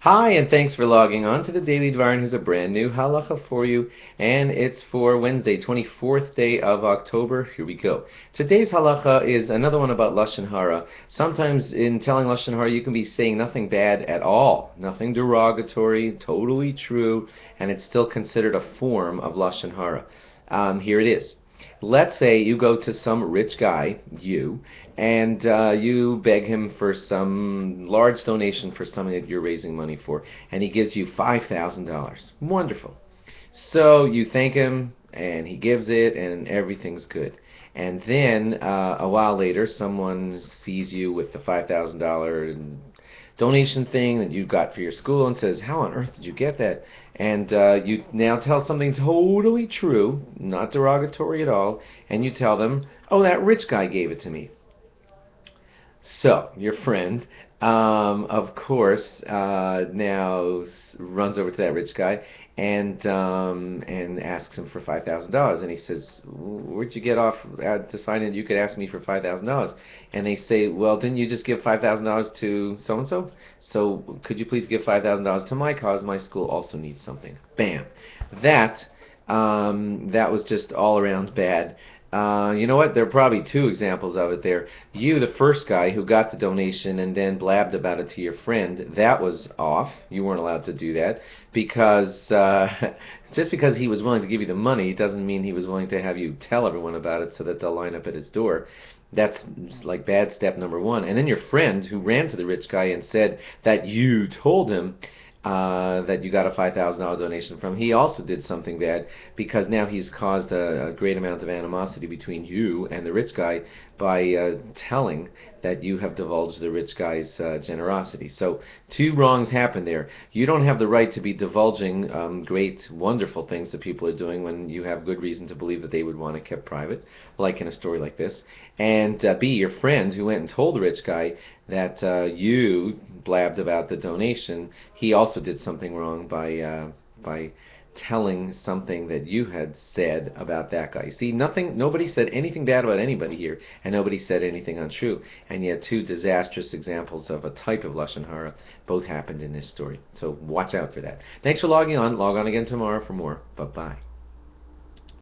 Hi, and thanks for logging on to the Daily Dvar, and here's a brand new halacha for you, and it's for Wednesday, 24th day of October. Here we go. Today's halacha is another one about Lashon Hara. Sometimes in telling Lashon Hara, you can be saying nothing bad at all, nothing derogatory, totally true, and it's still considered a form of Lashon Hara. Here it is. Let's say you go to some rich guy, and you beg him for some large donation for something that you're raising money for, and he gives you $5,000. Wonderful. So you thank him, and he gives it, and everything's good. And then a while later, someone sees you with the $5,000 donation thing that you got for your school and says, "How on earth did you get that?" And you now tell something totally true, not derogatory at all, and you tell them, "Oh, that rich guy gave it to me." So your friend, of course, now runs over to that rich guy and asks him for $5,000, and he says, "Where'd you get off deciding you could ask me for $5,000?" And they say, "Well, didn't you just give $5,000 to so and so? So could you please give $5,000 to my cause? My school also needs something." Bam. That that was just all around bad. You know what? There are probably two examples of it there. You, the first guy who got the donation and then blabbed about it to your friend, that was off. You weren't allowed to do that because just because he was willing to give you the money doesn't mean he was willing to have you tell everyone about it so that they'll line up at his door. That's like bad step number one. And then your friend who ran to the rich guy and said that you told him that you got a $5,000 donation from, he also did something bad because now he's caused a great amount of animosity between you and the rich guy by telling that you have divulged the rich guy's generosity. So two wrongs happen there. You don't have the right to be divulging great, wonderful things that people are doing when you have good reason to believe that they would want it kept private, like in a story like this. And B, your friend who went and told the rich guy that you blabbed about the donation, he also did something wrong by telling something that you had said about that guy. See, nobody said anything bad about anybody here, and nobody said anything untrue. And yet, two disastrous examples of a type of lashon hara both happened in this story. So watch out for that. Thanks for logging on. Log on again tomorrow for more. Bye bye.